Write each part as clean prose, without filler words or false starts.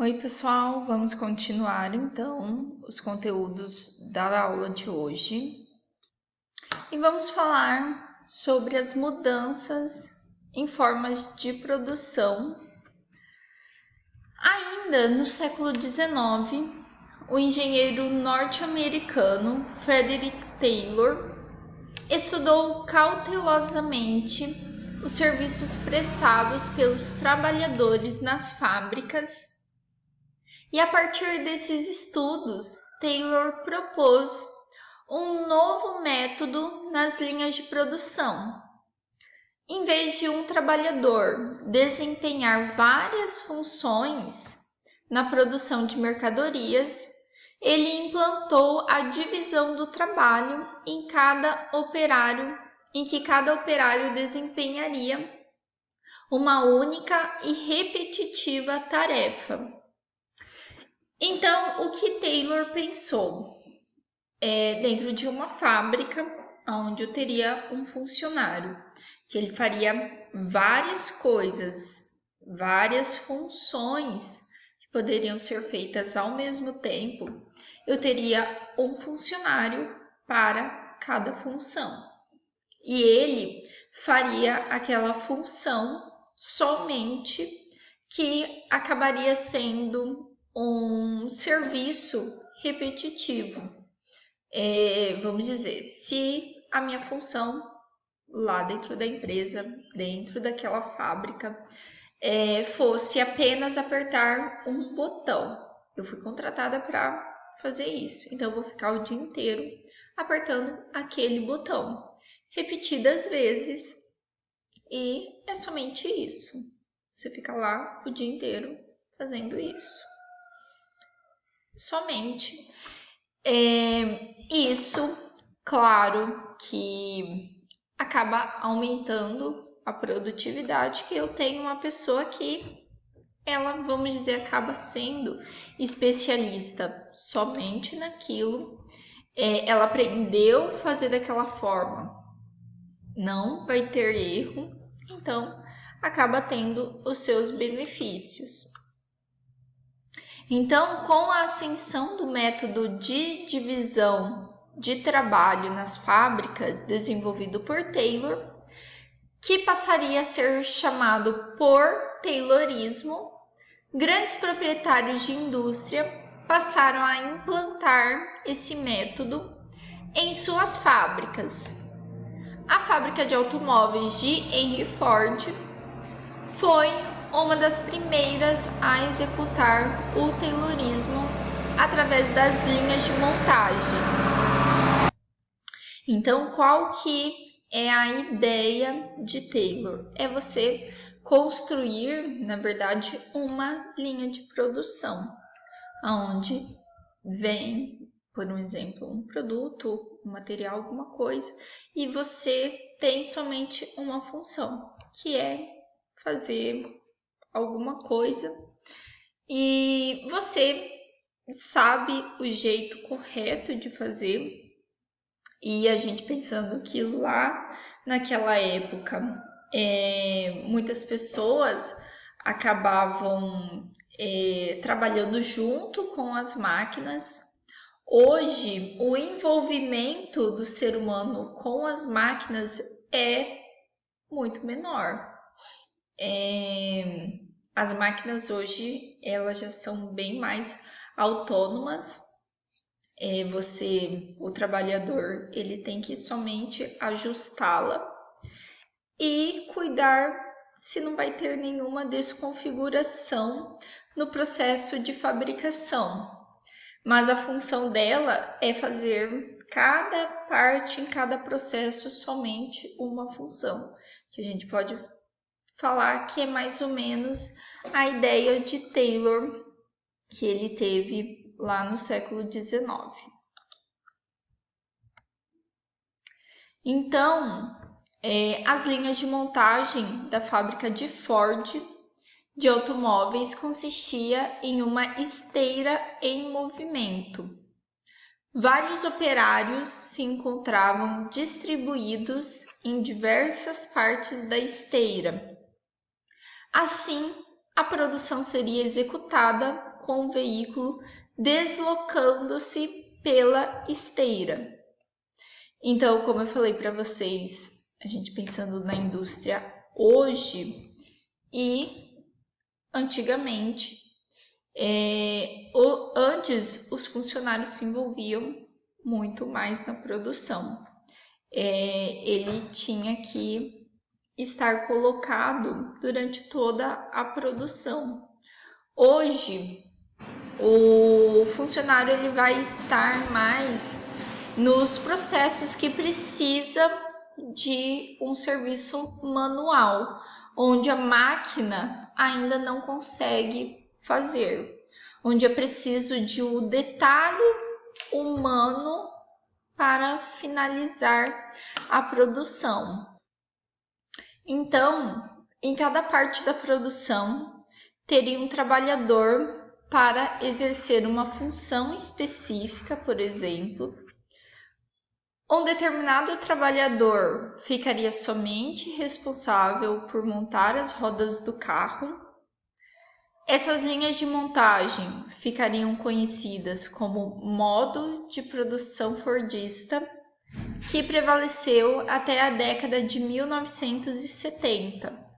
Oi, pessoal, vamos continuar então os conteúdos da aula de hoje e vamos falar sobre as mudanças em formas de produção. Ainda no século XIX, o engenheiro norte-americano Frederick Taylor estudou cautelosamente os serviços prestados pelos trabalhadores nas fábricas. E a partir desses estudos, Taylor propôs um novo método nas linhas de produção. Em vez de um trabalhador desempenhar várias funções na produção de mercadorias, ele implantou a divisão do trabalho em que cada operário desempenharia uma única e repetitiva tarefa. Então, o que Taylor pensou? Dentro de uma fábrica, onde eu teria um funcionário, que ele faria várias coisas, várias funções que poderiam ser feitas ao mesmo tempo, eu teria um funcionário para cada função. E ele faria aquela função somente que acabaria sendo um serviço repetitivo. Vamos dizer, se a minha função lá dentro da empresa, dentro daquela fábrica, fosse apenas apertar um botão. Eu fui contratada para fazer isso, então eu vou ficar o dia inteiro apertando aquele botão, repetidas vezes, e é somente isso. Você fica lá o dia inteiro fazendo isso. Somente. Isso, claro, que acaba aumentando a produtividade, que eu tenho uma pessoa que ela, vamos dizer, acaba sendo especialista somente naquilo. Ela aprendeu a fazer daquela forma, não vai ter erro, então acaba tendo os seus benefícios. Então, com a ascensão do método de divisão de trabalho nas fábricas desenvolvido por Taylor, que passaria a ser chamado por Taylorismo, grandes proprietários de indústria passaram a implantar esse método em suas fábricas. A fábrica de automóveis de Henry Ford foi uma das primeiras a executar o Taylorismo através das linhas de montagens. Então, qual que é a ideia de Taylor? É você construir, na verdade, uma linha de produção, onde vem, por um exemplo, um produto, um material, alguma coisa, e você tem somente uma função, que é fazer alguma coisa, e você sabe o jeito correto de fazer. E a gente pensando que lá naquela época muitas pessoas acabavam trabalhando junto com as máquinas. Hoje, o envolvimento do ser humano com as máquinas é muito menor. As máquinas hoje, elas já são bem mais autônomas. O trabalhador, ele tem que somente ajustá-la e cuidar se não vai ter nenhuma desconfiguração no processo de fabricação. Mas a função dela é fazer cada parte em cada processo somente uma função, que a gente pode falar que é mais ou menos a ideia de Taylor que ele teve lá no século XIX. Então, as linhas de montagem da fábrica de Ford de automóveis consistia em uma esteira em movimento. Vários operários se encontravam distribuídos em diversas partes da esteira. Assim, a produção seria executada com o veículo deslocando-se pela esteira. Então, como eu falei para vocês, a gente pensando na indústria hoje e antigamente, antes os funcionários se envolviam muito mais na produção. Ele tinha que estar colocado durante toda a produção. Hoje, o funcionário ele vai estar mais nos processos que precisa de um serviço manual, onde a máquina ainda não consegue fazer, onde é preciso de um detalhe humano para finalizar a produção. Então, em cada parte da produção, teria um trabalhador para exercer uma função específica, por exemplo. Um determinado trabalhador ficaria somente responsável por montar as rodas do carro. Essas linhas de montagem ficariam conhecidas como modo de produção fordista, que prevaleceu até a década de 1970,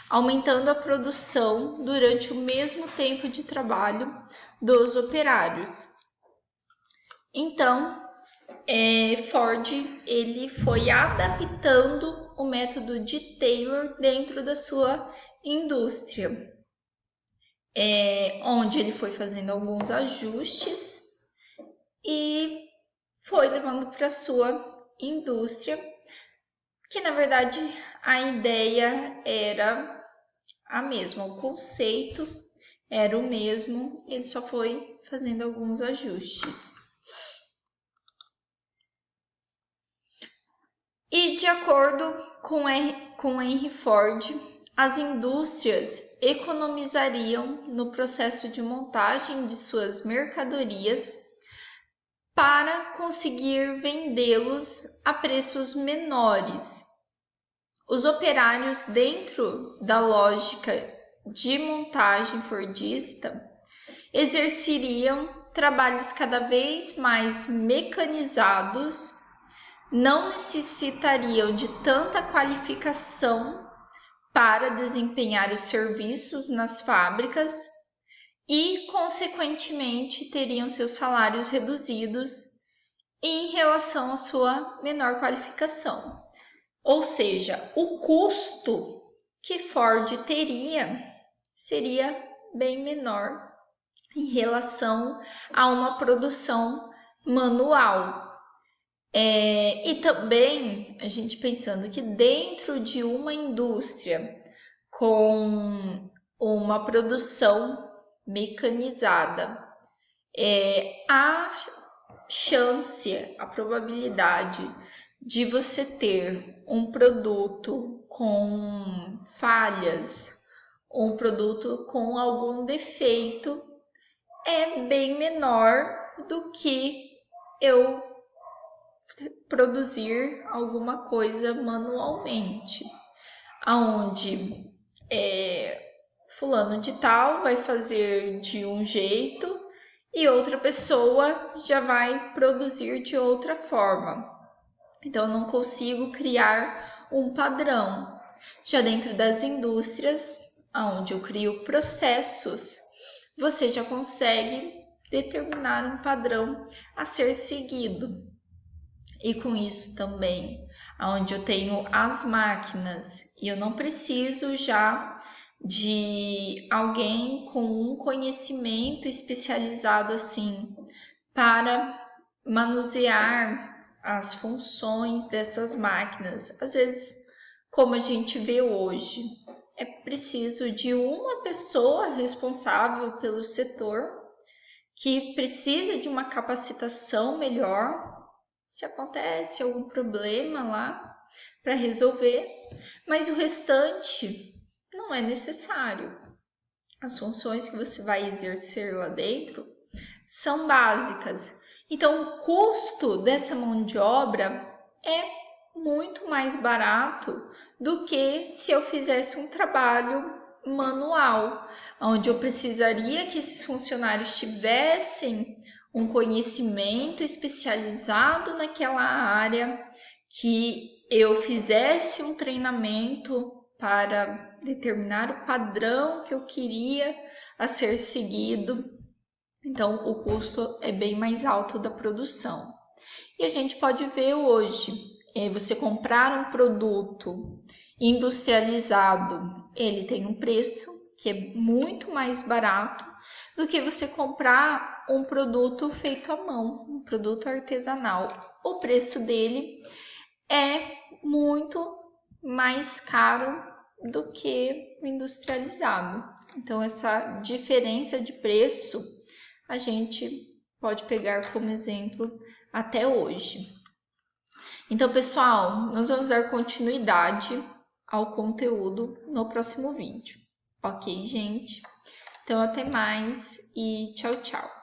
aumentando a produção durante o mesmo tempo de trabalho dos operários. Então, Ford ele foi adaptando o método de Taylor dentro da sua indústria, onde ele foi fazendo alguns ajustes e foi levando para a sua indústria, que na verdade a ideia era a mesma, o conceito era o mesmo, ele só foi fazendo alguns ajustes. E de acordo com Henry Ford, as indústrias economizariam no processo de montagem de suas mercadorias para conseguir vendê-los a preços menores. Os operários, dentro da lógica de montagem fordista, exerceriam trabalhos cada vez mais mecanizados, não necessitariam de tanta qualificação para desempenhar os serviços nas fábricas e, consequentemente, teriam seus salários reduzidos em relação à sua menor qualificação. Ou seja, o custo que Ford teria seria bem menor em relação a uma produção manual. E também a gente pensando que dentro de uma indústria com uma produção mecanizada, a chance, a probabilidade de você ter um produto com falhas, um produto com algum defeito é bem menor do que eu produzir alguma coisa manualmente, aonde fulano de tal vai fazer de um jeito e outra pessoa já vai produzir de outra forma. Então, eu não consigo criar um padrão. Já dentro das indústrias, onde eu crio processos, você já consegue determinar um padrão a ser seguido. E com isso também, onde eu tenho as máquinas e eu não preciso já de alguém com um conhecimento especializado assim para manusear as funções dessas máquinas. Às vezes, como a gente vê hoje, é preciso de uma pessoa responsável pelo setor que precisa de uma capacitação melhor se acontece algum problema lá para resolver, mas o restante não é necessário. As funções que você vai exercer lá dentro são básicas. Então, o custo dessa mão de obra é muito mais barato do que se eu fizesse um trabalho manual, onde eu precisaria que esses funcionários tivessem um conhecimento especializado naquela área, que eu fizesse um treinamento para determinar o padrão que eu queria a ser seguido. Então, o custo é bem mais alto da produção. E a gente pode ver hoje, você comprar um produto industrializado, ele tem um preço que é muito mais barato do que você comprar um produto feito à mão, um produto artesanal. O preço dele é muito mais caro do que o industrializado. Então, essa diferença de preço a gente pode pegar como exemplo até hoje. Então, pessoal, nós vamos dar continuidade ao conteúdo no próximo vídeo. Ok, gente? Então, até mais e tchau, tchau.